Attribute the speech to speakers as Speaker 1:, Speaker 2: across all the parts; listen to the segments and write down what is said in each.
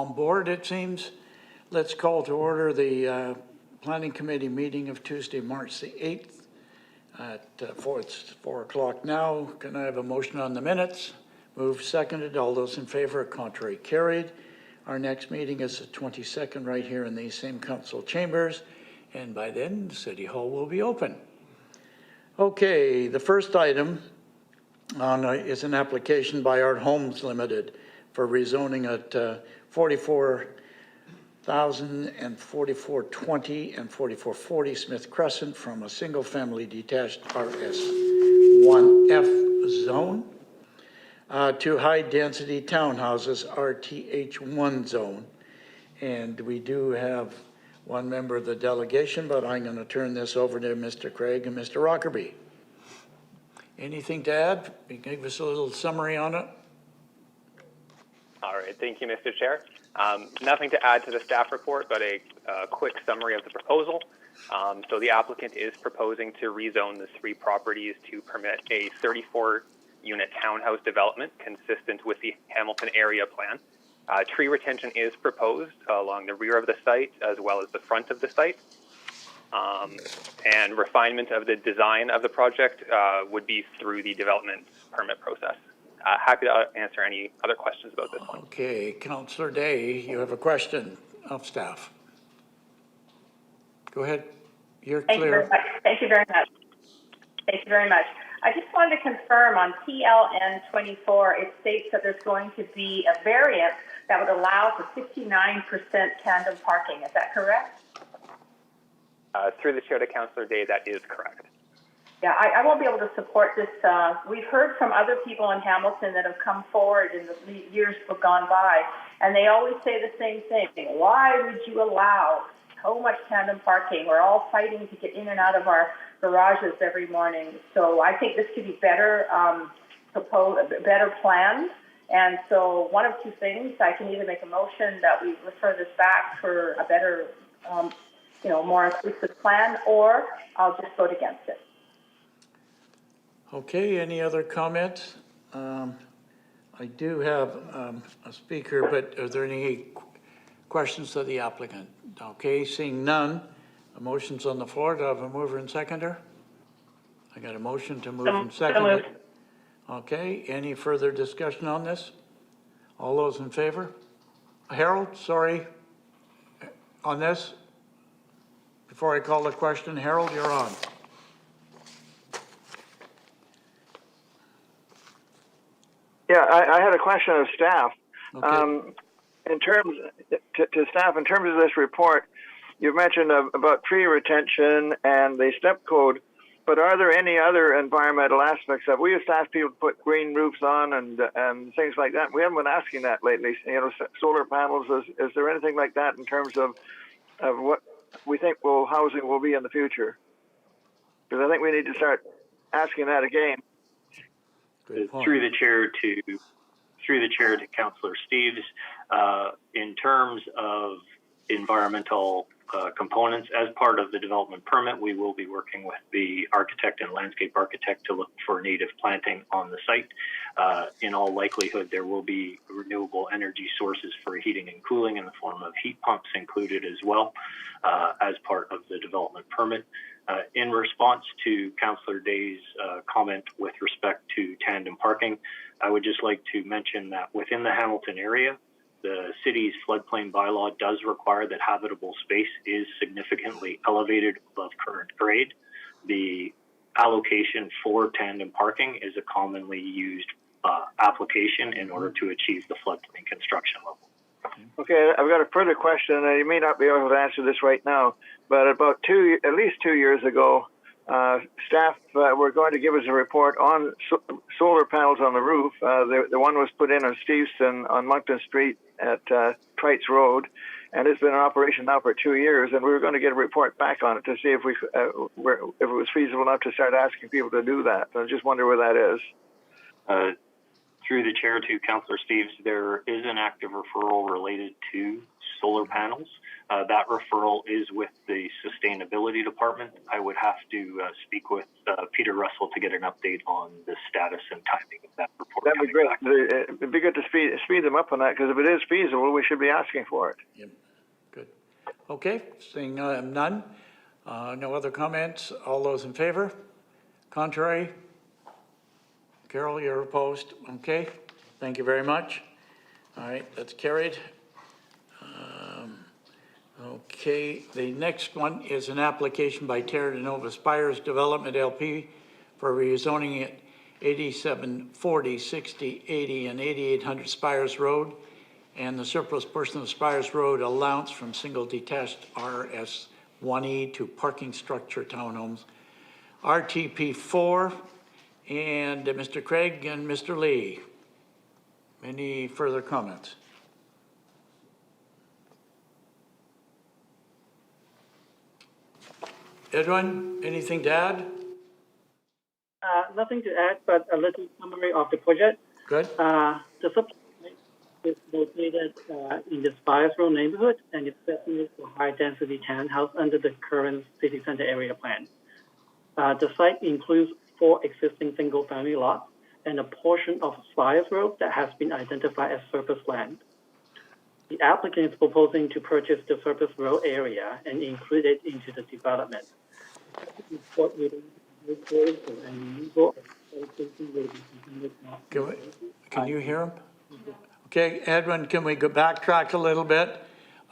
Speaker 1: On board, it seems. Let's call to order the Planning Committee meeting of Tuesday, March the 8th at 4 o'clock now. Can I have a motion on the minutes? Moved, seconded. All those in favor, contrary, carried. Our next meeting is the 22nd right here in these same council chambers, and by then City Hall will be open. Okay, the first item is an application by Art Homes Limited for rezoning at 44,000 and 4420 and 4440 Smith Crescent from a single-family detached RS1F zone to high-density townhouses RTH1 zone. And we do have one member of the delegation, but I'm going to turn this over to Mr. Craig and Mr. Rockerby. Anything to add? Give us a little summary on it.
Speaker 2: All right, thank you, Mr. Chair. Nothing to add to the staff report, but a quick summary of the proposal. So the applicant is proposing to rezone the 3 properties to permit a 34-unit townhouse development consistent with the Hamilton area plan. Tree retention is proposed along the rear of the site as well as the front of the site. And refinement of the design of the project would be through the development permit process. Happy to answer any other questions about this one.
Speaker 1: Okay, Councillor Day, you have a question of staff. Go ahead. You're clear.
Speaker 3: Thank you very much. Thank you very much. I just wanted to confirm on PLN 24, it states that there's going to be a variance that would allow for 59% tandem parking. Is that correct?
Speaker 2: Through the chair to Councillor Day, that is correct.
Speaker 3: Yeah, I won't be able to support this. We've heard from other people in Hamilton that have come forward in the years have gone by, and they always say the same thing. Why would you allow so much tandem parking? We're all fighting to get in and out of our garages every morning. So I think this could be better better planned. And so one of 2 things, I can either make a motion that we refer this back for a better, more inclusive plan, or I'll just vote against it.
Speaker 1: Okay, any other comments? I do have a speaker, but are there any questions to the applicant? Okay, seeing none, a motion's on the floor. Do I have a mover and seconder? I got a motion to move and second it. Okay, any further discussion on this? All those in favor? Harold, sorry, on this? Before I call the question, Harold, you're on.
Speaker 4: Yeah, I had a question of staff.
Speaker 1: Okay.
Speaker 4: In terms to staff, in terms of this report, you've mentioned about tree retention and the step code, but are there any other environmental aspects of? We used to ask people to put green roofs on and things like that. We haven't been asking that lately. Solar panels. Is there anything like that in terms of what we think housing will be in the future? Because I think we need to start asking that again.
Speaker 5: Through the chair to Councillor Steeves, in terms of environmental components, as part of the development permit, we will be working with the architect and landscape architect to look for native planting on the site. In all likelihood, there will be renewable energy sources for heating and cooling in the form of heat pumps included as well as part of the development permit. In response to Councillor Day's comment with respect to tandem parking, I would just like to mention that within the Hamilton area, the city's floodplain bylaw does require that habitable space is significantly elevated above current grade. The allocation for tandem parking is a commonly used application in order to achieve the floodplain construction level.
Speaker 4: Okay, I've got a further question. You may not be able to answer this right now, but at least 2 years ago, staff were going to give us a report on solar panels on the roof. The one was put in on Stevenson on Moncton Street at Trites Road, and it's been in operation now for 2 years. And we were going to get a report back on it to see if it was feasible enough to start asking people to do that. I just wonder where that is.
Speaker 5: Through the chair to Councillor Steeves, there is an active referral related to solar panels. That referral is with the sustainability department. I would have to speak with Peter Russell to get an update on the status and timing of that report.
Speaker 4: That'd be great. It'd be good to speed them up on that, because if it is feasible, we should be asking for it.
Speaker 1: Yep, good. Okay, seeing none, no other comments. All those in favor? Contrary? Carol, you're opposed. Okay, thank you very much. All right, that's carried. Okay, the next one is an application by Terra de Nova Spires Development LP for rezoning at 8740, 60, 80, and 8800 Spires Road, and the surplus portion of Spires Road allowance from single detached RS1E to parking structure townhomes, RTP4, and Mr. Craig and Mr. Lee. Any further comments? Edwin, anything to add?
Speaker 6: Nothing to add, but a little summary of the project.
Speaker 1: Good.
Speaker 6: The subject is located in the Spires Road neighborhood, and it's designated for high-density townhouse under the current city center area plan. The site includes 4 existing single-family lots and a portion of Spires Road that has been identified as surplus land. The applicant is proposing to purchase the surplus road area and include it into the development.
Speaker 1: Can you hear him? Okay, Edwin, can we go backtrack a little bit?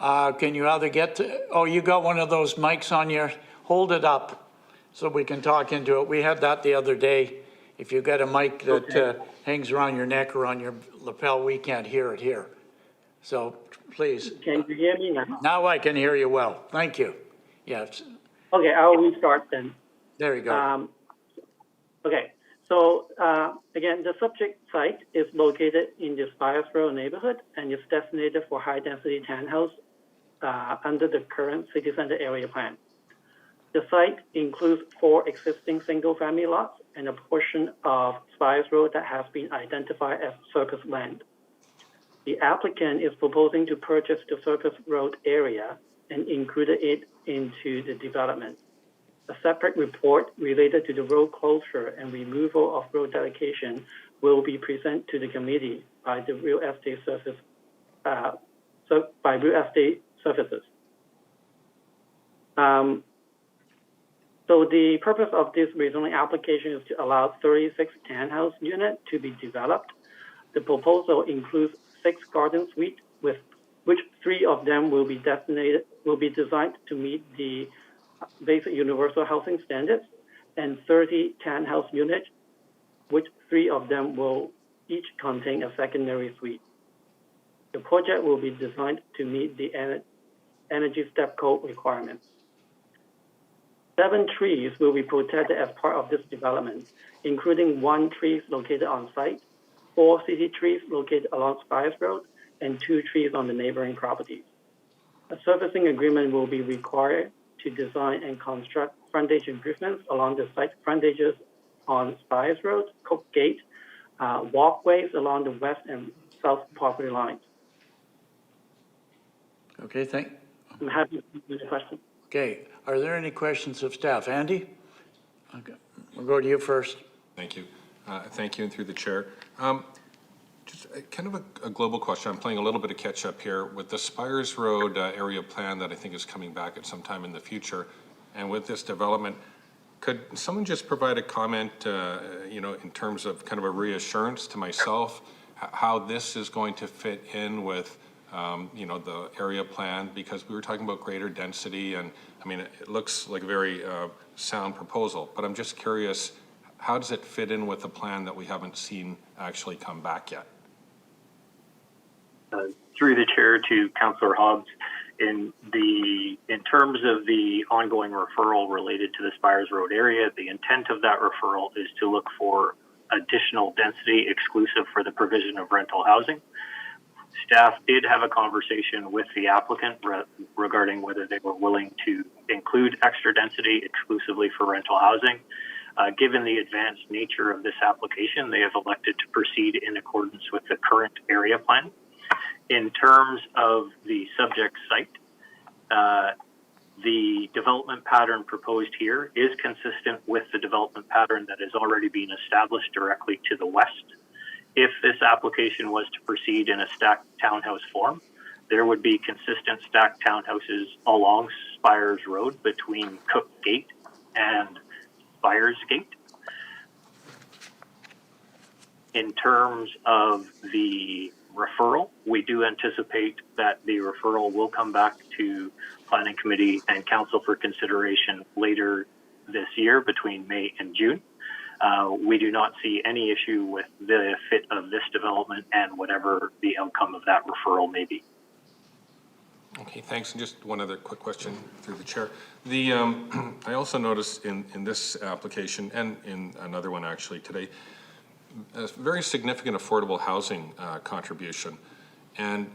Speaker 1: Can you either get to, oh, you got one of those mics on your, hold it up so we can talk into it. We had that the other day. If you got a mic that hangs around your neck or on your lapel, we can't hear it here. So please.
Speaker 6: Can you hear me now?
Speaker 1: Now I can hear you well. Thank you. Yes.
Speaker 6: Okay, I'll restart then.
Speaker 1: There you go.
Speaker 6: Okay, so again, the subject site is located in the Spires Road neighborhood and is designated for high-density townhouse under the current city center area plan. The site includes 4 existing single-family lots and a portion of Spires Road that has been identified as surplus land. The applicant is proposing to purchase the surplus road area and include it into the development. A separate report related to the road closure and removal of road dedication will be presented to the committee by the Real Estate Services. So the purpose of this rezoning application is to allow 36 townhouse units to be developed. The proposal includes 6 garden suites, with which 3 of them will be designed to meet the basic universal housing standards, and 30 townhouse units, which 3 of them will each contain a secondary suite. The project will be designed to meet the Energy Step Code requirements. 7 trees will be protected as part of this development, including 1 tree located on site, 4 city trees located along Spires Road, and 2 trees on the neighboring properties. A servicing agreement will be required to design and construct frontage improvements along the site frontages on Spires Road, Cook Gate, walkways along the west and south property lines.
Speaker 1: Okay,
Speaker 6: I'm happy to answer the question.
Speaker 1: Okay, are there any questions of staff? Andy? Okay, we'll go to you first.
Speaker 7: Thank you. Thank you, and through the chair. Just kind of a global question. I'm playing a little bit of catch up here with the Spires Road area plan that I think is coming back at some time in the future. And with this development, could someone just provide a comment, in terms of kind of a reassurance to myself, how this is going to fit in with, the area plan? Because we were talking about greater density, and I mean, it looks like a very sound proposal, but I'm just curious, how does it fit in with the plan that we haven't seen actually come back yet?
Speaker 5: Through the chair to Councillor Hobbs, in terms of the ongoing referral related to the Spires Road area, the intent of that referral is to look for additional density exclusive for the provision of rental housing. Staff did have a conversation with the applicant regarding whether they were willing to include extra density exclusively for rental housing. Given the advanced nature of this application, they have elected to proceed in accordance with the current area plan. In terms of the subject site, the development pattern proposed here is consistent with the development pattern that has already been established directly to the west. If this application was to proceed in a stacked townhouse form, there would be consistent stacked townhouses along Spires Road between Cook Gate and Spires Gate. In terms of the referral, we do anticipate that the referral will come back to Planning Committee and Council for consideration later this year between May and June. We do not see any issue with the fit of this development and whatever the outcome of that referral may be.
Speaker 7: Okay, thanks. And just one other quick question through the chair. I also noticed in this application and in another one actually today, a very significant affordable housing contribution. And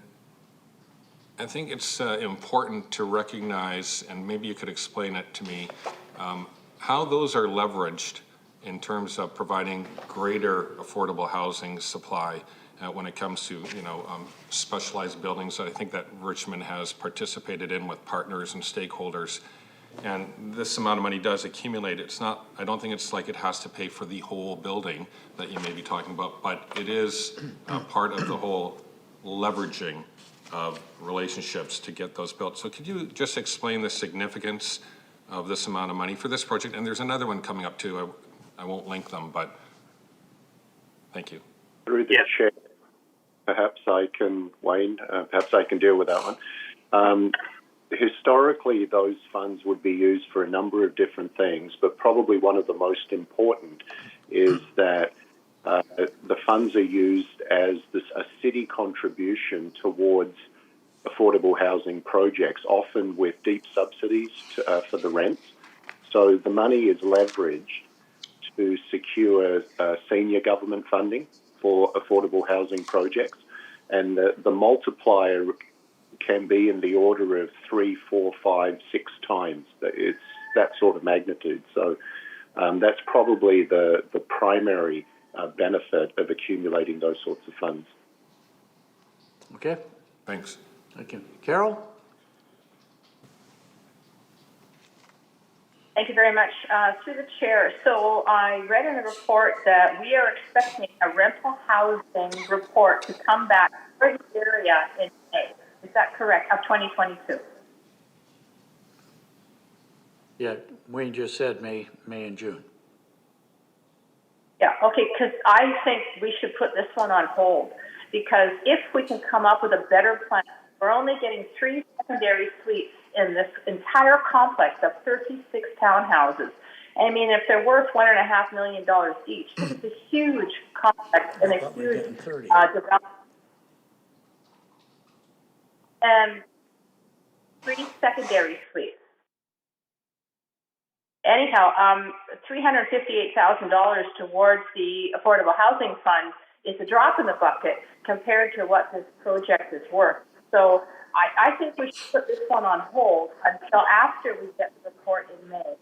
Speaker 7: I think it's important to recognize, and maybe you could explain it to me, how those are leveraged in terms of providing greater affordable housing supply when it comes to, specialized buildings that I think that Richmond has participated in with partners and stakeholders. And this amount of money does accumulate. It's not, I don't think it's like it has to pay for the whole building that you may be talking about, but it is part of the whole leveraging of relationships to get those built. So could you just explain the significance of this amount of money for this project? And there's another one coming up too. I won't link them, but thank you.
Speaker 8: Through the chair, perhaps I can, Wayne, perhaps I can deal with that one. Historically, those funds would be used for a number of different things, but probably one of the most important is that the funds are used as a city contribution towards affordable housing projects, often with deep subsidies for the rents. So the money is leveraged to secure senior government funding for affordable housing projects, and the multiplier can be in the order of 3, 4, 5, 6 times. It's that sort of magnitude. So that's probably the primary benefit of accumulating those sorts of funds.
Speaker 1: Okay,
Speaker 7: Thanks.
Speaker 1: thank you. Carol?
Speaker 3: Thank you very much. Through the chair, so I read in the report that we are expecting a rental housing report to come back for the area in May. Is that correct, of 2022?
Speaker 1: Yeah, Wayne just said May and June.
Speaker 3: Yeah, okay, because I think we should put this one on hold, because if we can come up with a better plan, we're only getting 3 secondary suites in this entire complex of 36 townhouses. I mean, if they're worth $1.5 million each, this is a huge complex and a huge development. And 3 secondary suites. Anyhow, $358,000 towards the Affordable Housing Fund is a drop in the bucket compared to what this project is worth. So I think we should put this one on hold until after we get the report in May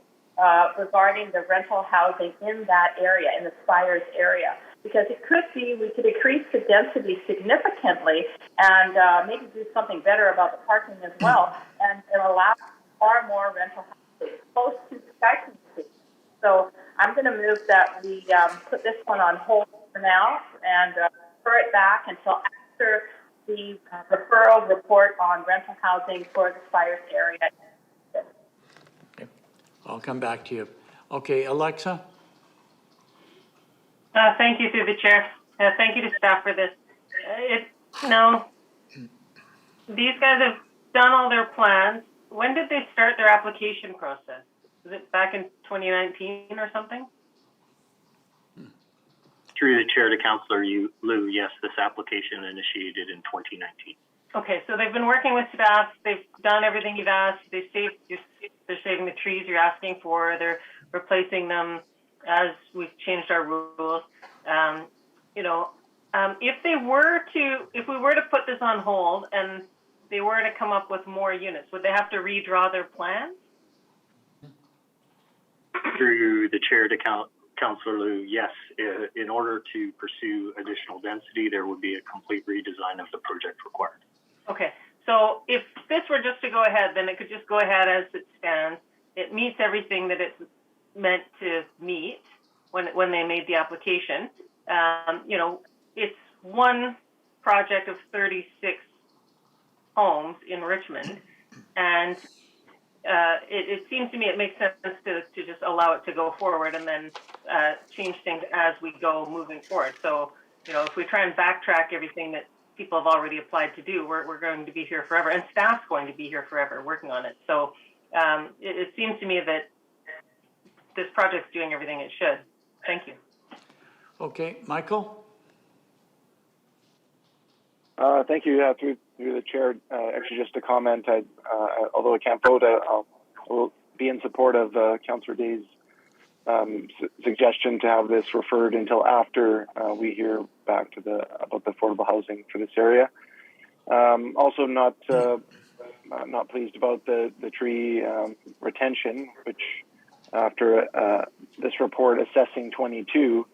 Speaker 3: regarding the rental housing in that area, in the Spires area. Because it could be we could increase the density significantly and maybe do something better about the parking as well, and allow far more rental housing close to the Skyton Street. So I'm going to move that we put this one on hold for now and refer it back until after the referral report on rental housing for the Spires area.
Speaker 1: Okay. I'll come back to you. Okay, Alexa?
Speaker 9: Thank you, through the chair. Thank you to staff for this. These guys have done all their plans. When did they start their application process? Was it back in 2019 or something?
Speaker 5: Through the chair to Councillor Liu, yes, this application initiated in 2019.
Speaker 9: Okay, so they've been working with staff. They've done everything you've asked. They're saving the trees you're asking for. They're replacing them as we've changed our rules. If we were to put this on hold and they were to come up with more units, would they have to redraw their plans?
Speaker 5: Through the chair to Councillor Liu, yes, in order to pursue additional density, there would be a complete redesign of the project required.
Speaker 9: Okay, so if this were just to go ahead, then it could just go ahead as it stands. It meets everything that it's meant to meet when they made the application. You know, it's one project of 36 homes in Richmond, and it seems to me it makes sense to just allow it to go forward and then change things as we go moving forward. So, you know, if we try and backtrack everything that people have already applied to do, we're going to be here forever, and staff's going to be here forever working on it. So it seems to me that this project's doing everything it should. Thank you.
Speaker 1: Okay, Michael?
Speaker 10: Thank you. Through the chair, actually, just a comment. Although I can't vote, I will be in support of Councillor Day's suggestion to have this referred until after we hear back to about the affordable housing for this area. Also, not pleased about the tree retention, which after this report assessing 22,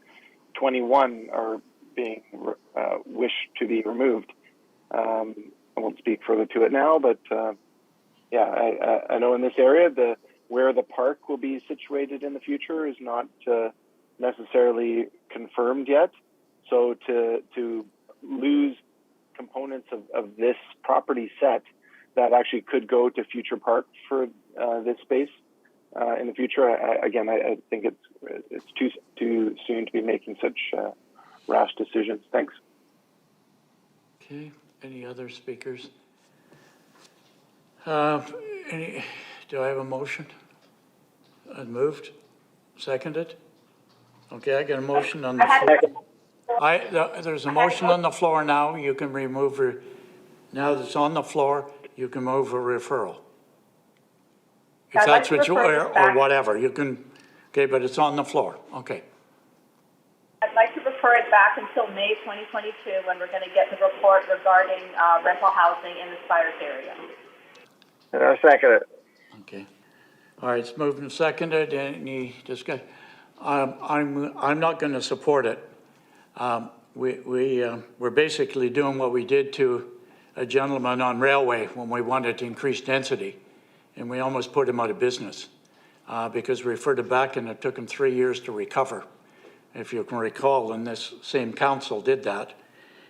Speaker 10: 21 are being wished to be removed. I won't speak further to it now, but yeah, I know in this area where the park will be situated in the future is not necessarily confirmed yet. So to lose components of this property set that actually could go to future park for this space in the future, I think it's too soon to be making such rash decisions. Thanks.
Speaker 1: Okay, any other speakers? Do I have a motion? Moved? Seconded? Okay, I got a motion on the floor. There's a motion on the floor now. You can remove her. Now that it's on the floor, you can move a referral. If that's what you, or whatever, you can, okay, but it's on the floor. Okay.
Speaker 3: I'd like to refer it back until May 2022 when we're going to get the report regarding rental housing in the Spires area.
Speaker 4: Second it.
Speaker 1: Okay. All right, it's moved and seconded. Any discussion? I'm not going to support it. We're basically doing what we did to a gentleman on Railway when we wanted to increase density, and we almost put him out of business because we referred it back and it took him 3 years to recover. If you can recall, and this same council did that.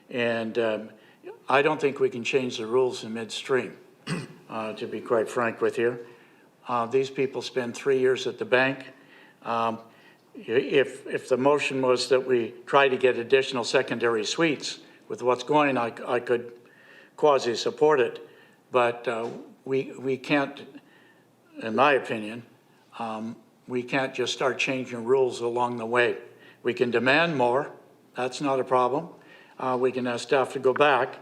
Speaker 1: And I don't think we can change the rules in midstream, to be quite frank with you. These people spend 3 years at the bank. If the motion was that we try to get additional secondary suites with what's going, I could quasi-support it. But we can't, in my opinion, we can't just start changing rules along the way. We can demand more, that's not a problem. We can ask staff to go back,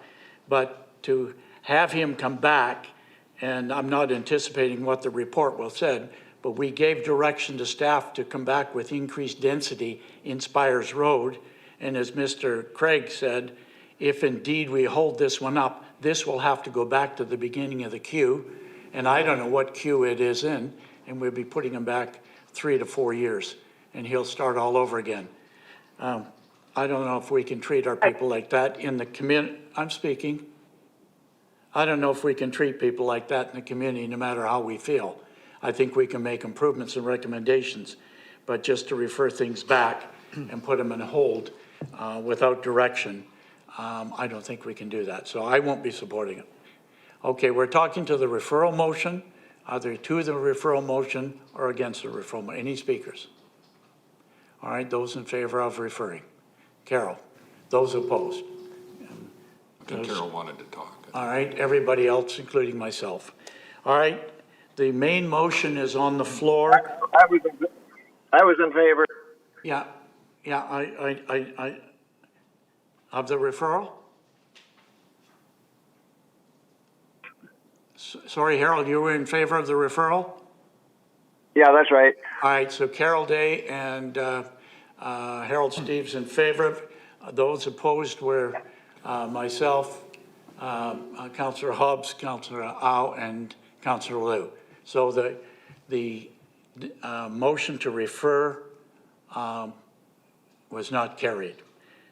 Speaker 1: but to have him come back, and I'm not anticipating what the report will say, but we gave direction to staff to come back with increased density in Spires Road. And as Mr. Craig said, if indeed we hold this one up, this will have to go back to the beginning of the queue. And I don't know what queue it is in, and we'll be putting him back 3 to 4 years, and he'll start all over again. I don't know if we can treat our people like that in the community. I'm speaking. I don't know if we can treat people like that in the community, no matter how we feel. I think we can make improvements and recommendations, but just to refer things back and put them in hold without direction, I don't think we can do that. So I won't be supporting it. Okay, we're talking to the referral motion, either to the referral motion or against the referral motion. Any speakers? All right, those in favor of referring. Carol. Those opposed?
Speaker 7: I think Carol wanted to talk.
Speaker 1: All right, everybody else, including myself. All right, the main motion is on the floor.
Speaker 4: I was in favor.
Speaker 1: Yeah, I of the referral? Sorry, Harold, you were in favor of the referral?
Speaker 4: Yeah, that's right.
Speaker 1: All right, so Carol Day and Harold Steves in favor. Those opposed were myself, Councillor Hobbs, Councillor Au, and Councillor Liu. So the motion to refer was not carried.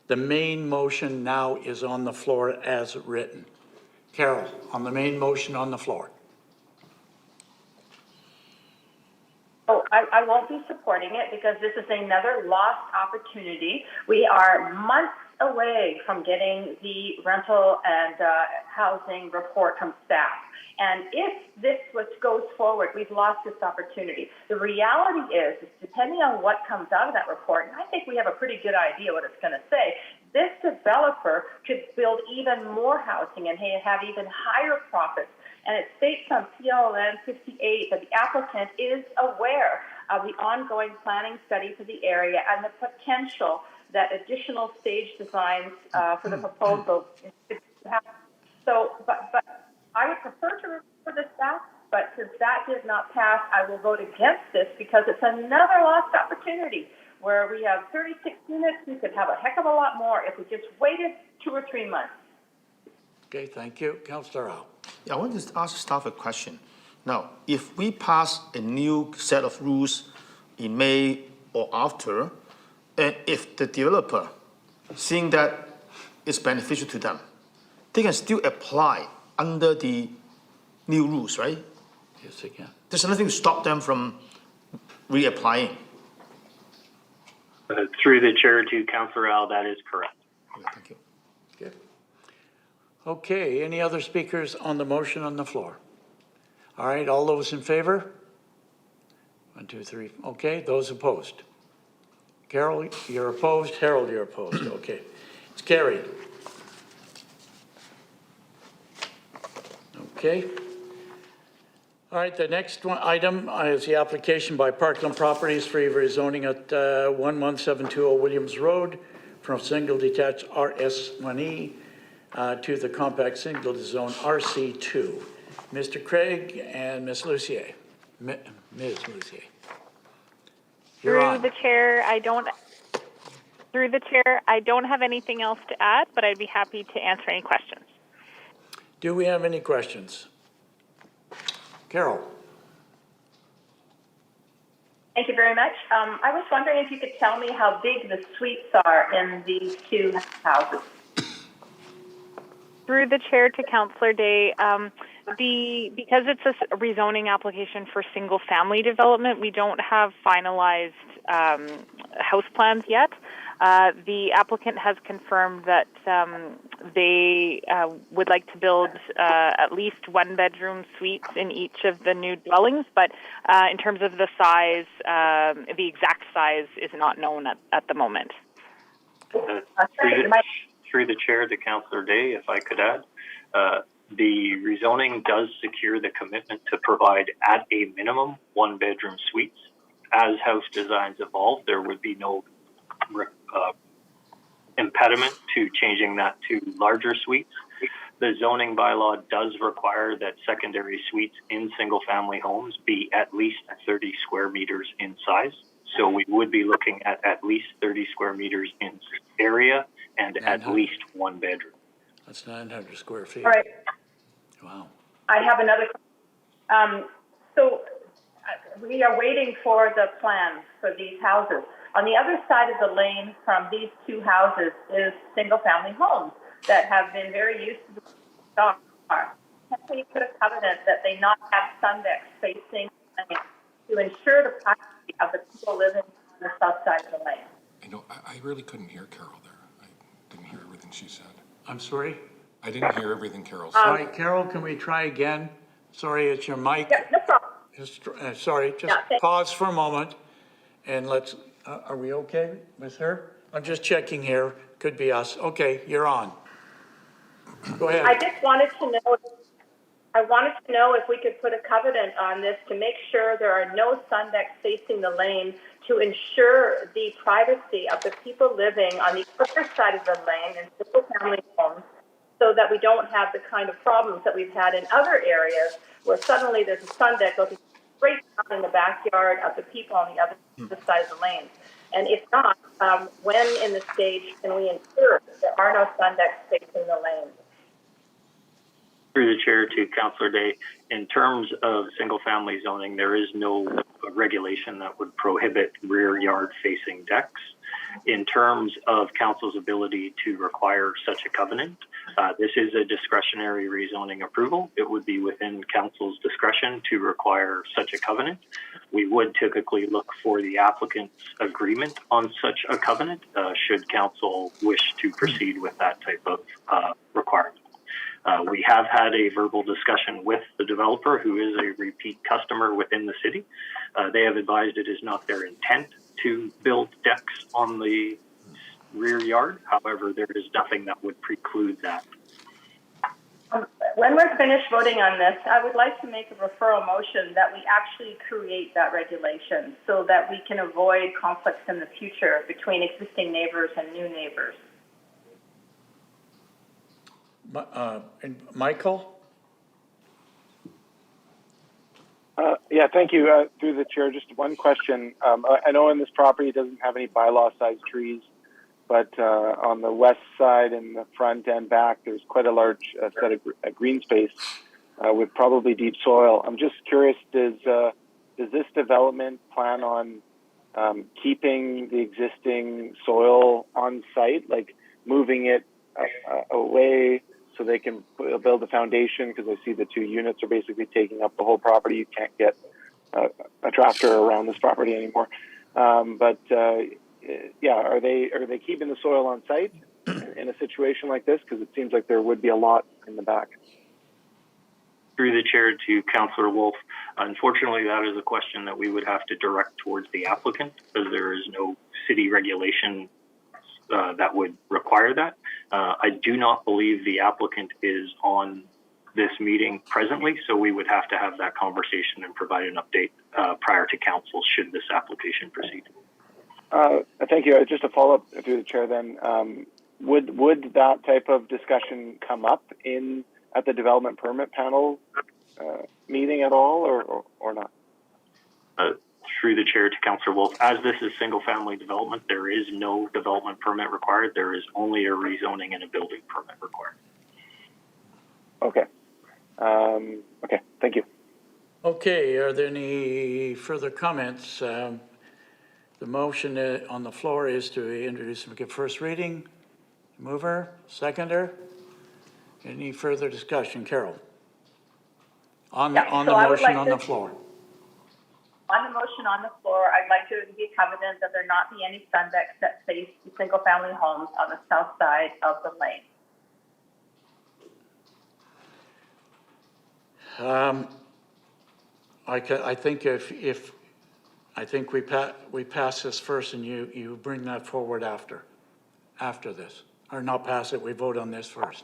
Speaker 1: The main motion now is on the floor as written. Carol, on the main motion on the floor.
Speaker 3: Oh, I won't be supporting it because this is another lost opportunity. We are months away from getting the rental and housing report from staff. And if this goes forward, we've lost this opportunity. The reality is depending on what comes out of that report, and I think we have a pretty good idea what it's going to say, this developer could build even more housing and have even higher profits. And it states on PLN 58 that the applicant is aware of the ongoing planning study for the area and the potential that additional stage designs for the proposal could happen. So, but I would prefer to refer this back, but since that did not pass, I will vote against this because it's another lost opportunity where we have 36 units. We could have a heck of a lot more if we just waited 2 or 3 months.
Speaker 1: Okay, thank you. Councillor Rao.
Speaker 11: Yeah, I want to ask staff a question. Now, if we pass a new set of rules in May or after, and if the developer, seeing that it's beneficial to them, they can still apply under the new rules, right?
Speaker 1: Yes, they can.
Speaker 11: There's nothing to stop them from reapplying.
Speaker 5: Through the chair to Councillor Al, that is correct.
Speaker 11: Okay, thank you.
Speaker 1: Okay. Okay, any other speakers on the motion on the floor? All right, all those in favor? 1, 2, 3. Okay, those opposed? Carol, you're opposed. Harold, you're opposed. Okay, it's carried. Okay. All right, the next item is the application by Parkland Properties for rezoning at 11720 Williams Road from single detached RS1E to the compact single zone RC2. Mr. Craig and Ms. Lucier. Ms. Lucier.
Speaker 12: Through the chair, I don't have anything else to add, but I'd be happy to answer any questions.
Speaker 1: Do we have any questions? Carol.
Speaker 3: Thank you very much. I was wondering if you could tell me how big the suites are in these 2 houses.
Speaker 12: Through the chair to Councillor Day, because it's a rezoning application for single-family development, we don't have finalized house plans yet. The applicant has confirmed that they would like to build at least 1-bedroom suites in each of the new dwellings, but in terms of the size, the exact size is not known at the moment.
Speaker 5: Through the chair to Councillor Day, if I could add, the rezoning does secure the commitment to provide at a minimum 1-bedroom suites. As house designs evolve, there would be no impediment to changing that to larger suites. The zoning bylaw does require that secondary suites in single-family homes be at least 30 square meters in size. So we would be looking at least 30 square meters in area and at least 1 bedroom.
Speaker 1: That's 900 square feet.
Speaker 3: All right.
Speaker 1: Wow.
Speaker 3: I have another question. So we are waiting for the plans for these houses. On the other side of the lane from these 2 houses is single-family homes that have been very used to the star. Can we put a covenant that they not have sundeck facing the lane to ensure the privacy of the people living on the south side of the lane?
Speaker 7: You know, I really couldn't hear Carol there. I didn't hear everything she said.
Speaker 1: I'm sorry?
Speaker 7: I didn't hear everything Carol said.
Speaker 1: All right, Carol, can we try again? Sorry, it's your mic.
Speaker 3: Yeah, no problem.
Speaker 1: Just pause for a moment and let's, are we okay with her? I'm just checking here. Could be us. Okay, you're on. Go ahead.
Speaker 3: I just wanted to know if we could put a covenant on this to make sure there are no sundecks facing the lane to ensure the privacy of the people living on the other side of the lane in single-family homes, so that we don't have the kind of problems that we've had in other areas where suddenly there's a sundeck looking straight down in the backyard of the people on the other side of the lane. And if not, when in the stage can we ensure there are no sundecks facing the lane?
Speaker 5: Through the chair to Councillor Day, in terms of single-family zoning, there is no a regulation that would prohibit rear yard facing decks. In terms of council's ability to require such a covenant, this is a discretionary rezoning approval. It would be within council's discretion to require such a covenant. We would typically look for the applicant's agreement on such a covenant, should council wish to proceed with that type of requirement. We have had a verbal discussion with the developer, who is a repeat customer within the city. They have advised it is not their intent to build decks on the rear yard. However, there is nothing that would preclude that.
Speaker 3: When we're finished voting on this, I would like to make a referral motion that we actually create that regulation so that we can avoid conflicts in the future between existing neighbors and new neighbors.
Speaker 1: And Michael?
Speaker 10: Yeah, thank you. Through the chair, just one question. I know in this property it doesn't have any bylaw-sized trees, but on the west side and the front and back, there's quite a large set of green space with probably deep soil. I'm just curious, does this development plan on keeping the existing soil on site, like moving it away so they can build a foundation? Because I see the two units are basically taking up the whole property. You can't get a tractor around this property anymore. Yeah, are they keeping the soil on site in a situation like this? Because it seems like there would be a lot in the back.
Speaker 5: Through the chair to Councillor Wolf, unfortunately, that is a question that we would have to direct towards the applicant, because there is no city regulation that would require that. I do not believe the applicant is on this meeting presently, so we would have to have that conversation and provide an update prior to council should this application proceed.
Speaker 10: Thank you. Just a follow-up through the chair then. Would that type of discussion come up at the development permit panel meeting at all, or not?
Speaker 5: Through the chair to Councillor Wolf, as this is single-family development, there is no development permit required. There is only a rezoning and a building permit required.
Speaker 10: Okay. Okay. Thank you.
Speaker 1: Okay. Are there any further comments? The motion on the floor is to introduce and give first reading. Mover, seconder. Any further discussion, Carol? On the motion on the floor.
Speaker 3: On the motion on the floor, I'd like to be covenant that there not be any sun decks that face single-family homes on the south side of the lane.
Speaker 1: I think I think we pass this first, and you bring that forward after this, or not pass it. We vote on this first.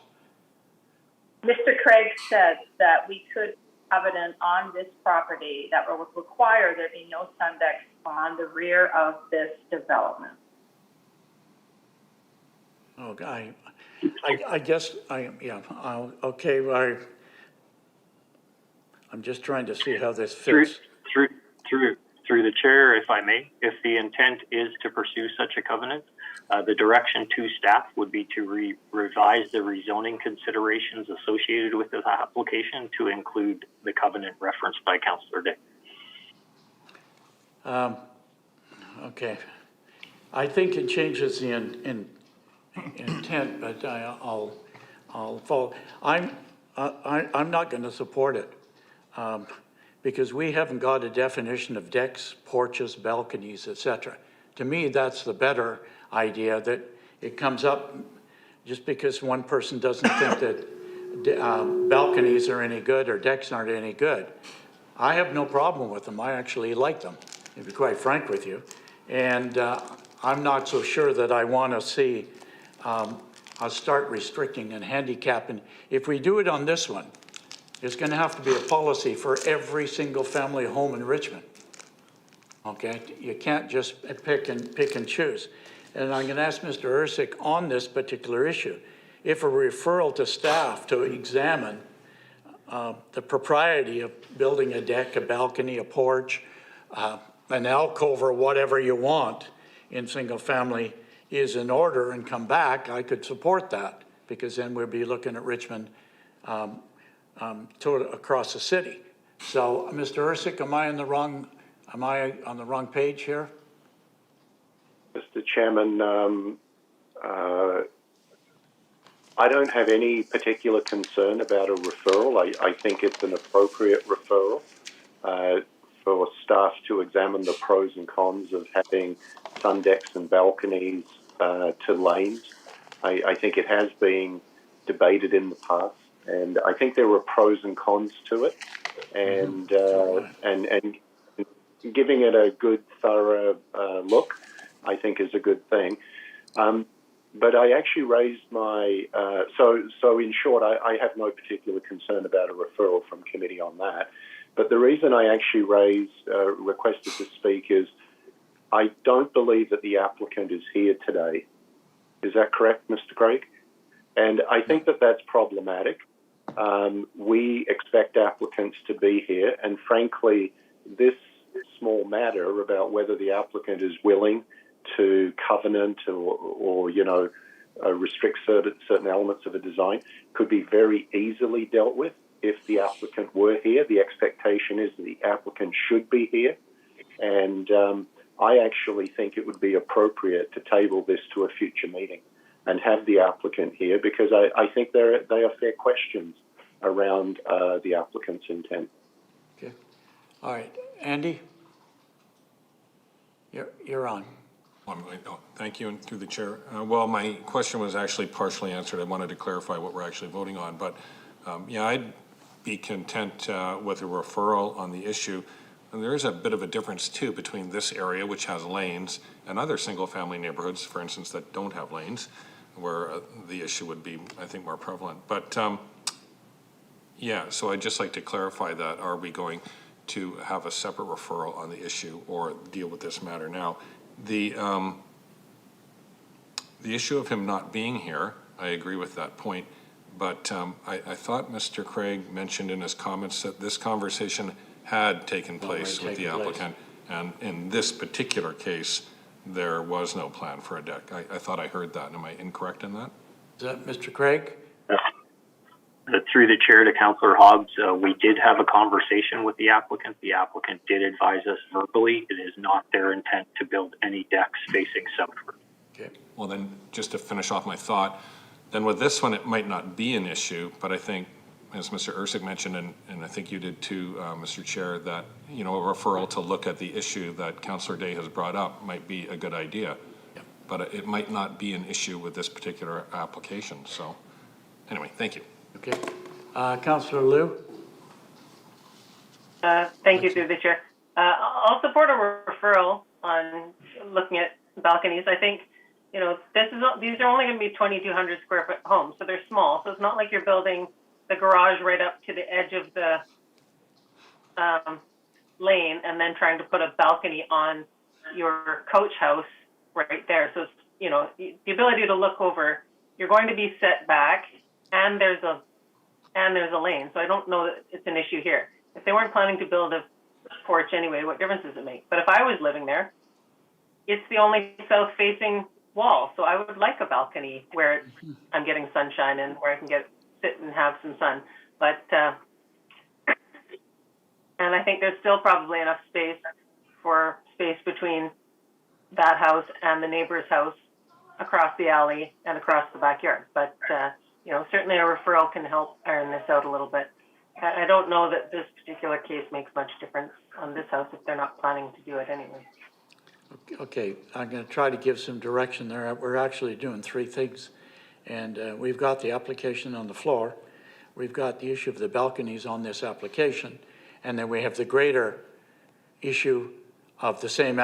Speaker 3: Mr. Craig said that we could covenant on this property that would require there be no sun decks on the rear of this development.
Speaker 1: Oh, I guess okay. I'm just trying to see how this fits.
Speaker 5: Through the chair, if I may, if the intent is to pursue such a covenant, the direction to staff would be to revise the rezoning considerations associated with this application to include the covenant referenced by Councillor Day.
Speaker 1: Okay. I think it changes the intent, but I'll follow. I'm not going to support it because we haven't got a definition of decks, porches, balconies, etc. To me, that's the better idea, that it comes up just because one person doesn't think that balconies are any good or decks aren't any good. I have no problem with them. I actually like them, to be quite frank with you. And I'm not so sure that I want to see us start restricting and handicapping. If we do it on this one, it's going to have to be a policy for every single family home in Richmond. Okay, you can't just pick and choose. And I'm going to ask Mr. Ersick on this particular issue, if a referral to staff to examine the propriety of building a deck, a balcony, a porch, an alcove, or whatever you want in single family is in order and come back, I could support that, because then we'll be looking at Richmond across the city. So, Mr. Ersick, am I in the wrong Am I on the wrong page here?
Speaker 8: Mr. Chairman, I don't have any particular concern about a referral. I think it's an appropriate referral for staff to examine the pros and cons of having sun decks and balconies to lanes. I think it has been debated in the past, and I think there are pros and cons to it, and giving it a good, thorough look, I think, is a good thing. But I actually raised my, so in short, I have no particular concern about a referral from committee on that. But the reason I actually requested to speak is I don't believe that the applicant is here today. Is that correct, Mr. Craig? And I think that that's problematic. We expect applicants to be here, and frankly, this small matter about whether the applicant is willing to covenant or restrict certain elements of a design could be very easily dealt with if the applicant were here. The expectation is that the applicant should be here, and I actually think it would be appropriate to table this to a future meeting and have the applicant here, because I think they are fair questions around the applicant's intent.
Speaker 1: Okay. All right. Andy? You're on.
Speaker 7: Thank you, and through the chair. Well, my question was actually partially answered. I wanted to clarify what we're actually voting on, but yeah, I'd be content with a referral on the issue. And there is a bit of a difference too between this area, which has lanes, and other single-family neighborhoods, for instance, that don't have lanes, where the issue would be, I think, more prevalent. But yeah, so I'd just like to clarify that. Are we going to have a separate referral on the issue or deal with this matter now? The issue of him not being here, I agree with that point, but I thought Mr. Craig mentioned in his comments that this conversation had taken place with the applicant, and in this particular case, there was no plan for a deck. I thought I heard that. Am I incorrect in that?
Speaker 1: Is that Mr. Craig?
Speaker 5: Through the chair to Councillor Hobbs, we did have a conversation with the applicant. The applicant did advise us verbally it is not their intent to build any decks facing southward.
Speaker 7: Okay. Well, then, just to finish off my thought, then with this one, it might not be an issue, but I think, as Mr. Erceg mentioned, and I think you did too, Mr. Chair, that, a referral to look at the issue that Councillor Day has brought up might be a good idea. Yep. But it might not be an issue with this particular application. So anyway, thank you.
Speaker 1: Okay. Councillor Liu?
Speaker 9: Thank you, through the chair. I'll support a referral on looking at balconies. I think, these are only going to be 2,200 square foot homes, so they're small. So it's not like you're building the garage right up to the edge of the lane and then trying to put a balcony on your coach house right there. So it's, the ability to look over, you're going to be set back, and there's a lane. So I don't know that it's an issue here. If they weren't planning to build a porch anyway, what difference does it make? But if I was living there, it's the only south-facing wall. So I would like a balcony where I'm getting sunshine and where I can sit and have some sun. But and I think there's still probably enough space between that house and the neighbor's house across the alley and across the backyard. But certainly a referral can help iron this out a little bit. I don't know that this particular case makes much difference on this house if they're not planning to do it anyway.
Speaker 1: Okay, I'm going to try to give some direction there. We're actually doing three things, and we've got the application on the floor. We've got the issue of the balconies on this application, and then we have the greater issue of the same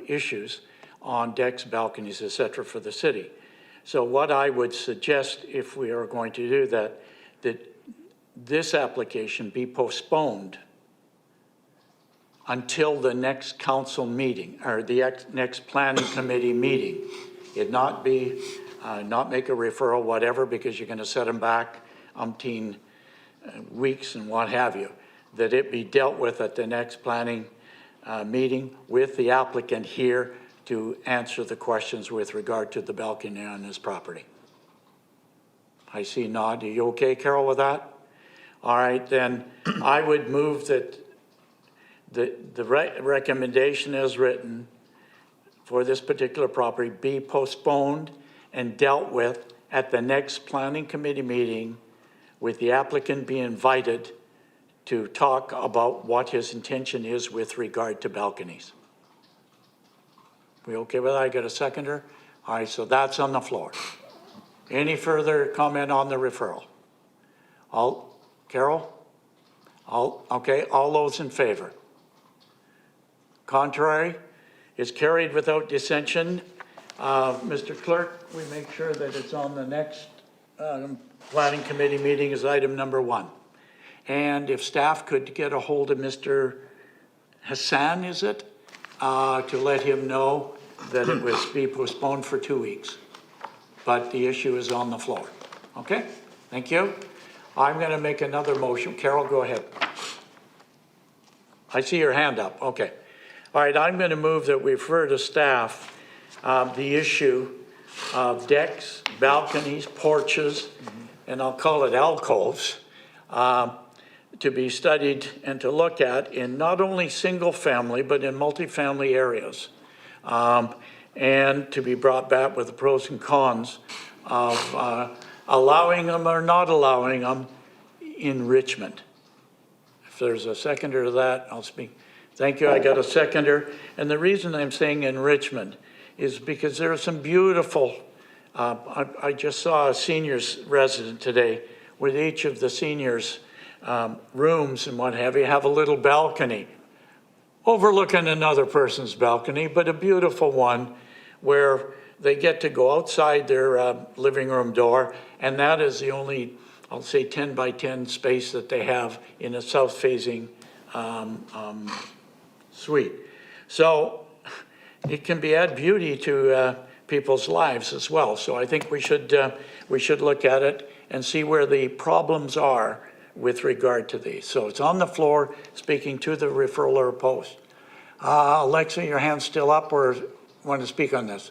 Speaker 1: issues on decks, balconies, etc. for the city. So what I would suggest, if we are going to do that this application be postponed until the next council meeting or the next planning committee meeting. It not make a referral, whatever, because you're going to set them back umpteen weeks and what have you. That it be dealt with at the next planning meeting with the applicant here to answer the questions with regard to the balcony on his property. I see a nod. Are you okay, Carol, with that? All right, then I would move that the recommendation as written for this particular property be postponed and dealt with at the next planning committee meeting, with the applicant being invited to talk about what his intention is with regard to balconies. We okay with that? I got a seconder? All right, so that's on the floor. Any further comment on the referral? Carol? Okay, all those in favor? Contrary? Is carried without dissension. Mr. Clerk, we make sure that it's on the next planning committee meeting as item number 1. And if staff could get a hold of Mr. Hassan, is it? To let him know that it was be postponed for 2 weeks. But the issue is on the floor. Okay, thank you. I'm going to make another motion. Carol, go ahead. I see your hand up. Okay. All right, I'm going to move that we refer to staff the issue of decks, balconies, porches, and I'll call it alcoves, to be studied and to look at in not only single family, but in multifamily areas. And to be brought back with the pros and cons of allowing them or not allowing them in Richmond. If there's a seconder to that, I'll speak. Thank you, I got a seconder. And the reason I'm saying in Richmond is because there are some beautiful, I just saw a seniors resident today with each of the seniors' rooms and what have a little balcony overlooking another person's balcony, but a beautiful one where they get to go outside their living room door, and that is the only, I'll say 10 by 10 space that they have in a south-facing suite. So it can add beauty to people's lives as well. So I think we should look at it and see where the problems are with regard to these. So it's on the floor, speaking to the referral or opposed. Alexa, your hand's still up, or want to speak on this?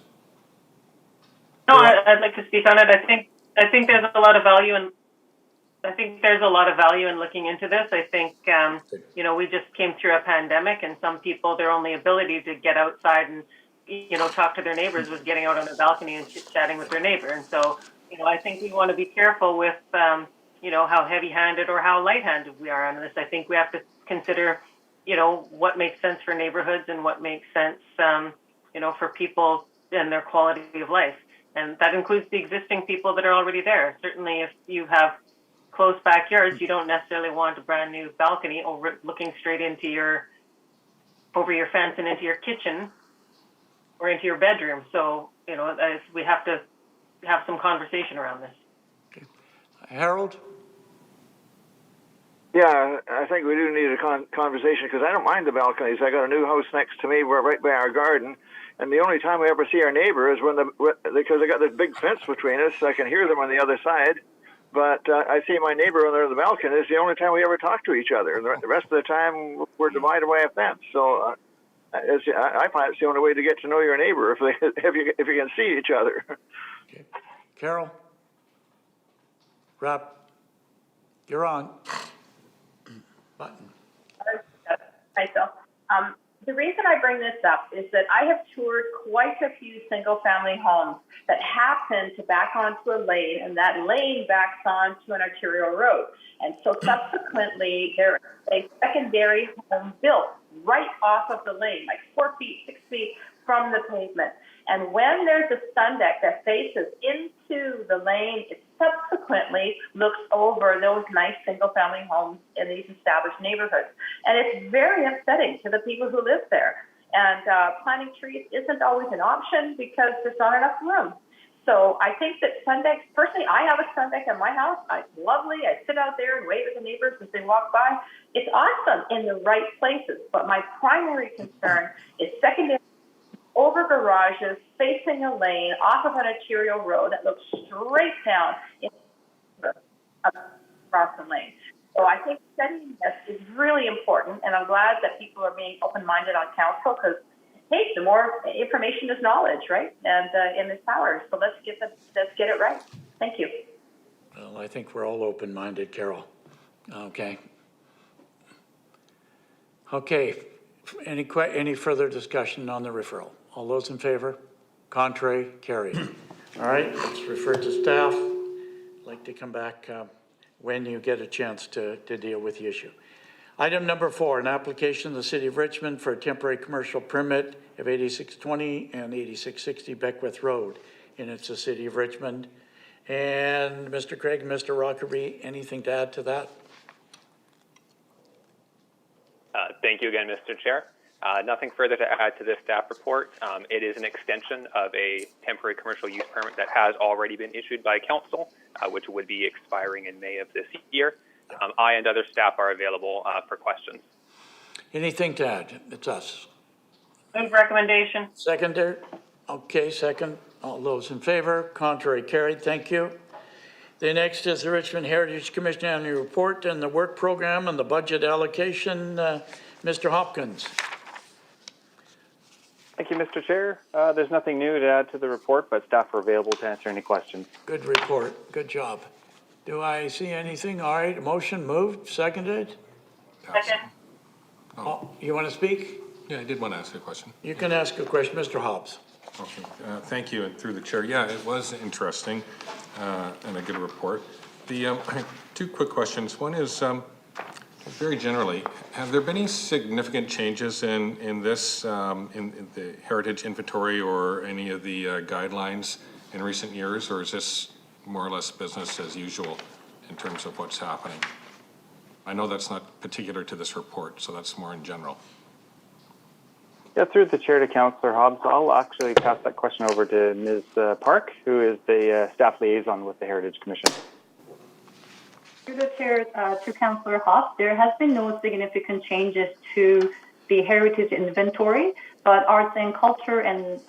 Speaker 9: No, I'd like to speak on it. I think there's a lot of value in. I think there's a lot of value in looking into this. I think, we just came through a pandemic, and some people, their only ability to get outside and, talk to their neighbors was getting out on a balcony and chit-chatting with their neighbor. And so, I think we want to be careful with, how heavy-handed or how light-handed we are on this. I think we have to consider, what makes sense for neighborhoods and what makes sense, for people and their quality of life. And that includes the existing people that are already there. Certainly, if you have close backyards, you don't necessarily want a brand new balcony looking straight into over your fence and into your kitchen or into your bedroom. So, we have to have some conversation around this.
Speaker 1: Okay. Harold?
Speaker 4: Yeah, I think we do need a conversation, because I don't mind the balconies. I got a new house next to me. We're right by our garden. And the only time we ever see our neighbor is because I got this big fence between us. So I can hear them on the other side. But I see my neighbor on the balcony. It's the only time we ever talk to each other. The rest of the time, we're divided by a fence. So I find it's the only way to get to know your neighbor if you can see each other.
Speaker 1: Okay. Carol? Rob? You're on. Button.
Speaker 3: Hi, Phil. The reason I bring this up is that I have toured quite a few single-family homes that happen to back onto a lane, and that lane backs onto an arterial road. And so subsequently, there is a secondary home built right off of the lane, like 4 feet, 6 feet from the pavement. And when there's a sun deck that faces into the lane, it subsequently looks over those nice single-family homes in these established neighborhoods. And it's very upsetting to the people who live there. And planting trees isn't always an option because there's not enough room. So I think that sun decks, personally, I have a sun deck in my house. It's lovely. I sit out there and wave at the neighbors as they walk by. It's awesome in the right places. But my primary concern is secondary over garages, facing a lane off of an arterial road that looks straight down across the lane. So I think studying this is really important, and I'm glad that people are being open-minded on council, because, hey, the more information is knowledge, right? And in this power. So let's get it right. Thank you.
Speaker 1: Well, I think we're all open-minded, Carol. Okay. Okay. Any further discussion on the referral? All those in favor? Contrary? Carried. All right, let's refer to staff. I'd like to come back when you get a chance to deal with the issue. Item number 4, an application of the City of Richmond for a temporary commercial permit of 8620 and 8660 Beckwith Road. And it's the City of Richmond. And Mr. Craig and Mr. Rockerby, anything to add to that?
Speaker 2: Thank you again, Mr. Chair. Nothing further to add to this staff report. It is an extension of a temporary commercial use permit that has already been issued by Council, which would be expiring in May of this year. I and other staff are available for questions.
Speaker 1: Anything to add? It's us.
Speaker 9: Move recommendation.
Speaker 1: Seconder? Okay, second. All those in favor? Contrary? Carried. Thank you. The next is the Richmond Heritage Commission annual report and the work program and the budget allocation. Mr. Hopkins.
Speaker 13: Thank you, Mr. Chair. There's nothing new to add to the report, but staff are available to answer any questions.
Speaker 1: Good report. Good job. Do I see anything? All right, motion moved, seconded.
Speaker 9: Second.
Speaker 1: Oh, you want to speak?
Speaker 7: Yeah, I did want to ask a question.
Speaker 1: You can ask a question, Mr. Hobbs.
Speaker 7: Okay, thank you, and through the chair. Yeah, it was interesting and a good report. The 2 quick questions. One is very generally, have there been any significant changes in this, in the heritage inventory or any of the guidelines in recent years, or is this more or less business as usual in terms of what's happening? I know that's not particular to this report, so that's more in general.
Speaker 13: Yeah, through the chair to Councillor Hobbs, I'll actually pass that question over to Ms. Park, who is the staff liaison with the Heritage Commission.
Speaker 14: Through the chair to Councillor Hobbs, there has been no significant changes to the heritage inventory, but Arts and Culture and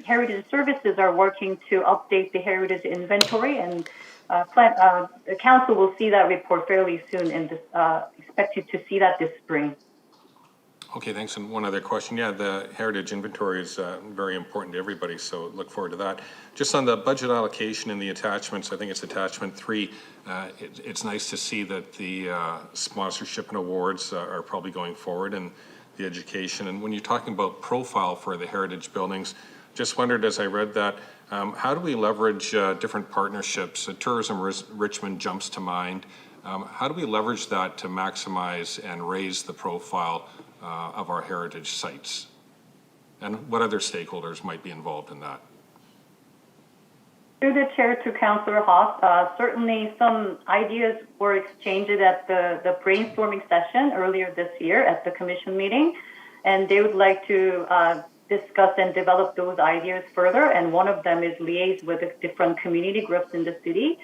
Speaker 14: Heritage Services are working to update the heritage inventory, and the council will see that report fairly soon and expected to see that this spring.
Speaker 7: Okay, thanks. And one other question. Yeah, the heritage inventory is very important to everybody, so look forward to that. Just on the budget allocation and the attachments, I think it's attachment 3. It's nice to see that the sponsorship and awards are probably going forward, and the education. And when you're talking about profile for the heritage buildings, just wondered as I read that, how do we leverage different partnerships? Tourism Richmond jumps to mind. How do we leverage that to maximize and raise the profile of our heritage sites? And what other stakeholders might be involved in that?
Speaker 14: Through the chair to Councillor Haas, certainly some ideas were exchanged at the brainstorming session earlier this year at the commission meeting, and they would like to discuss and develop those ideas further, and one of them is liaise with the different community groups in the city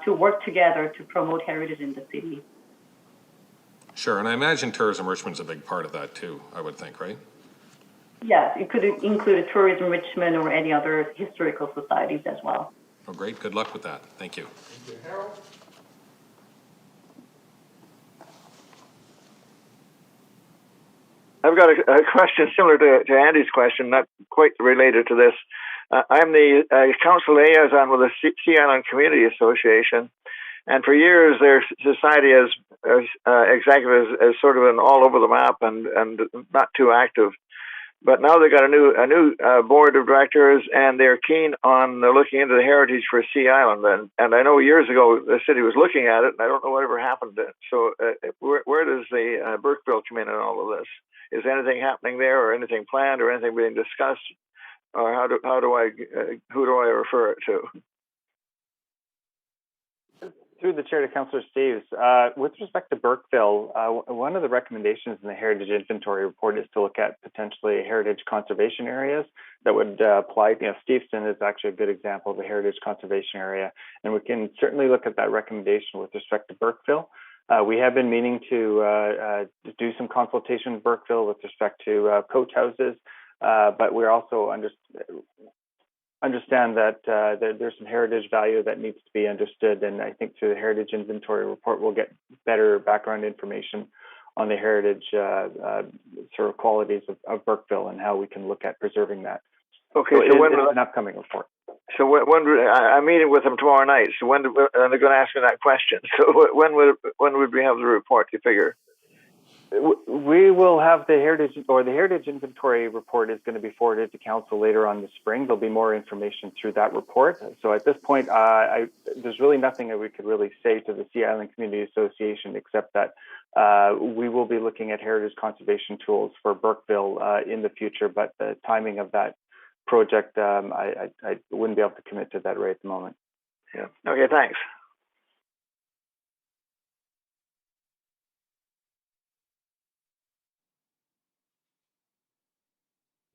Speaker 14: to work together to promote heritage in the city.
Speaker 7: Sure, and I imagine Tourism Richmond's a big part of that too, I would think, right?
Speaker 14: Yes, it could include Tourism Richmond or any other historical societies as well.
Speaker 7: Oh, great. Good luck with that. Thank you.
Speaker 1: Thank you, Harold.
Speaker 4: I've got a question similar to Andy's question, not quite related to this. I'm the council liaison with the Sea Island Community Association, and for years their society as executives has sort of been all over the map and not too active. But now they've got a new board of directors, and they're keen on looking into the heritage for Sea Island. And I know years ago the city was looking at it, and I don't know whatever happened to it. So where does the Burkeville come in all of this? Is anything happening there, or anything planned, or anything being discussed, or who do I refer it to?
Speaker 13: Through the chair to Councillor Steeves, with respect to Burkeville, one of the recommendations in the Heritage Inventory Report is to look at potentially heritage conservation areas that would apply. Steveston is actually a good example of a heritage conservation area, and we can certainly look at that recommendation with respect to Burkeville. We have been meaning to do some consultation with Burkeville with respect to coach houses, but we're also understand that there's some heritage value that needs to be understood, and I think through the Heritage Inventory Report we'll get better background information on the heritage sort of qualities of Burkeville and how we can look at preserving that.
Speaker 4: Okay,
Speaker 13: so it's an upcoming report.
Speaker 4: So I'm meeting with them tomorrow night. So and they're going to ask me that question. So when would we have the report? You figure?
Speaker 13: We will have the heritage inventory report is going to be forwarded to council later on this spring. There'll be more information through that report. So at this point, there's really nothing that we could really say to the Sea Island Community Association except that we will be looking at heritage conservation tools for Burkeville in the future. But the timing of that project, I wouldn't be able to commit to that right at the moment.
Speaker 4: Yeah. Okay. Thanks.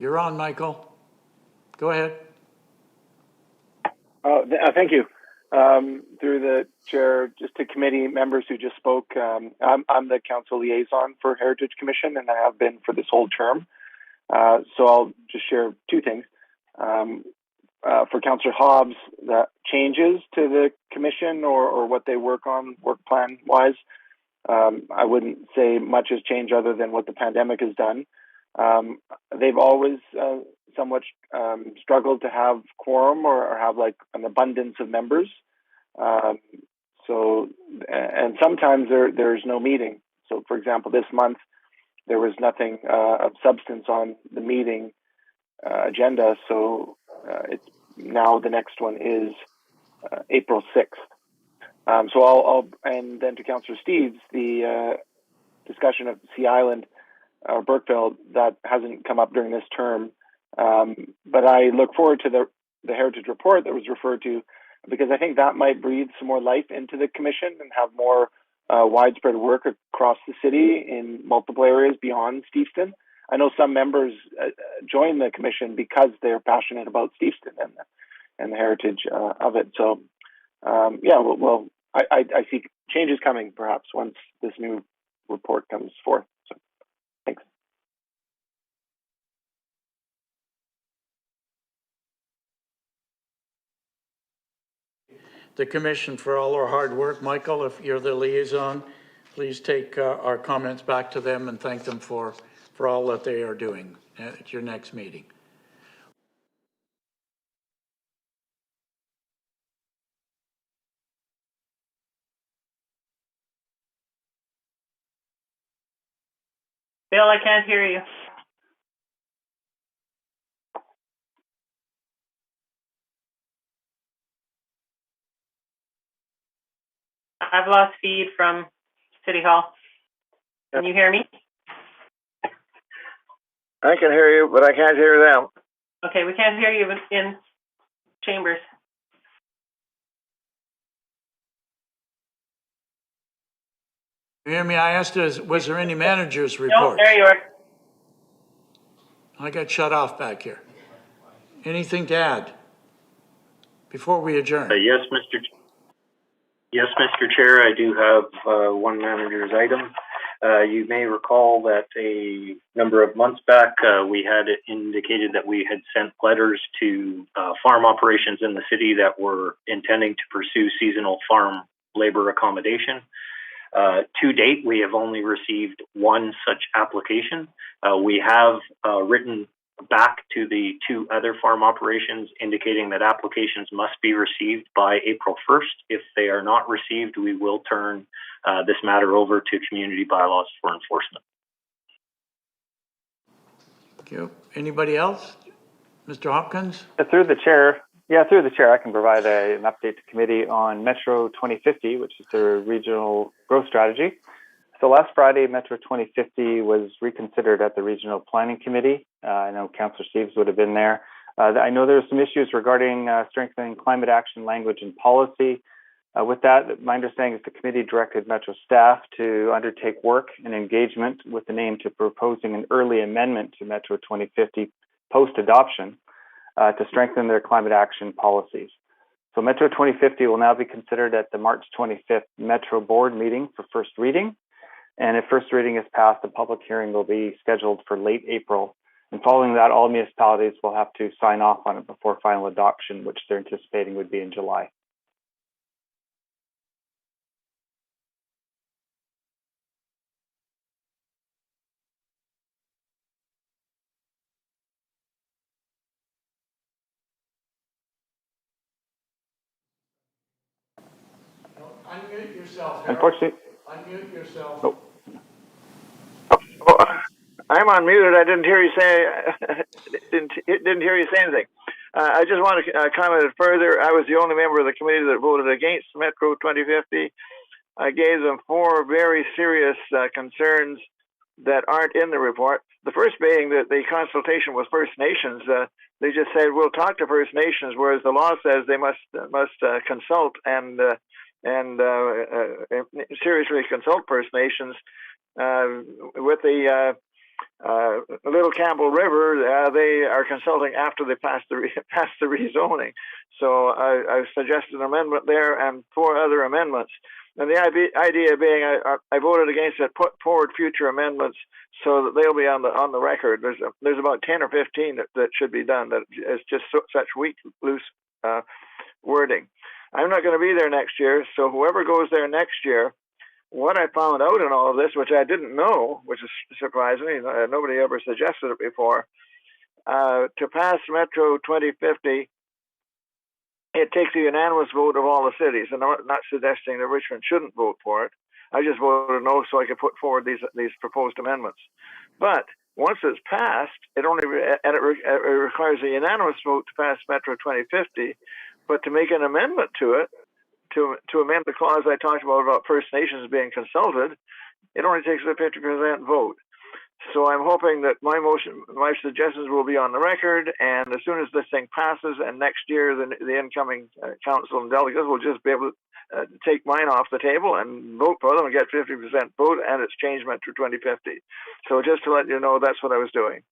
Speaker 1: You're on, Michael. Go ahead.
Speaker 10: Thank you. Through the chair, just to committee members who just spoke, I'm the council liaison for Heritage Commission, and I have been for this whole term. So I'll just share two things. For Councillor Hobbs, the changes to the commission or what they work on, work plan wise, I wouldn't say much has changed other than what the pandemic has done. They've always somewhat struggled to have quorum or have like an abundance of members. So, and sometimes there's no meeting. So, for example, this month there was nothing of substance on the meeting agenda. So it's now the next one is April 6th. So I'll and then to Councillor Steeves, the discussion of Sea Island or Burkeville, that hasn't come up during this term. But I look forward to the heritage report that was referred to, because I think that might breathe some more life into the commission and have more widespread work across the city in multiple areas beyond Steveston. I know some members join the commission because they're passionate about Steveston and the heritage of it. So, yeah, well, I see changes coming perhaps once this new report comes forth. So, thanks.
Speaker 1: The commission for all our hard work. Michael, if you're the liaison, please take our comments back to them and thank them for all that they are doing at your next meeting.
Speaker 9: Bill, I can't hear you. I've lost feed from City Hall. Can you hear me?
Speaker 4: I can hear you, but I can't hear them.
Speaker 9: Okay, we can't hear you in chambers.
Speaker 1: You hear me? I asked, was there any manager's
Speaker 9: No,
Speaker 1: reports?
Speaker 9: there you are.
Speaker 1: I got shut off back here. Anything to add before we adjourn?
Speaker 5: Yes, Mr. Chair, I do have one manager's item. You may recall that a number of months back, we had indicated that we had sent letters to farm operations in the city that were intending to pursue seasonal farm labor accommodation. To date, we have only received one such application. We have written back to the two other farm operations indicating that applications must be received by April 1st. If they are not received, we will turn this matter over to community bylaws for enforcement.
Speaker 1: Thank you. Anybody else? Mr. Hopkins?
Speaker 13: Through the chair, I can provide an update to committee on Metro 2050, which is their regional growth strategy. So last Friday, Metro 2050 was reconsidered at the Regional Planning Committee. I know Councillor Steeves would have been there. I know there were some issues regarding strengthening climate action language and policy. With that, my understanding is the committee directed Metro staff to undertake work and engagement with an aim to proposing an early amendment to Metro 2050 post-adoption to strengthen their climate action policies. So Metro 2050 will now be considered at the March 25th Metro Board meeting for first reading. And if first reading is passed, the public hearing will be scheduled for late April. And following that, all municipalities will have to sign off on it before final adoption, which they're anticipating would be in July.
Speaker 1: Unmute yourself, Harold.
Speaker 13: Unfortunately,
Speaker 1: Unmute yourself.
Speaker 13: nope.
Speaker 4: I'm unmuted. I didn't hear you say didn't hear you say anything. I just want to comment further. I was the only member of the committee that voted against Metro 2050. I gave them 4 very serious concerns that aren't in the report. The first being that the consultation with First Nations. They just said we'll talk to First Nations, whereas the law says they must consult and seriously consult First Nations. With the Little Campbell River, they are consulting after they pass the rezoning. So I suggested an amendment there and 4 other amendments. And the idea being, I voted against it, put forward future amendments so that they'll be on the record. There's about 10 or 15 that should be done. That is just such weak, loose wording. I'm not going to be there next year, so whoever goes there next year, what I found out in all of this, which I didn't know, which is surprising, nobody ever suggested it before, to pass Metro 2050, it takes a unanimous vote of all the cities, and I'm not suggesting that Richmond shouldn't vote for it. I just voted no so I could put forward these proposed amendments. But once it's passed, it requires a unanimous vote to pass Metro 2050, but to make an amendment to it, to amend the clause I talked about First Nations being consulted, it only takes a 50% vote. So I'm hoping that my suggestions will be on the record, and as soon as this thing passes, and next year the incoming council and delegates will just be able to take mine off the table and vote for them and get 50% vote, and it's changed Metro 2050. So just to let you know, that's what I was doing.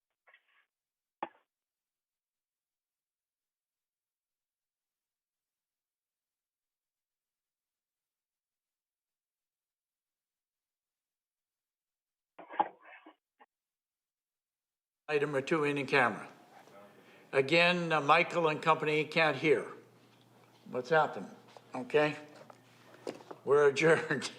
Speaker 1: Item or 2 in camera. Again, Michael and company can't hear. What's happened? Okay? We're adjourned.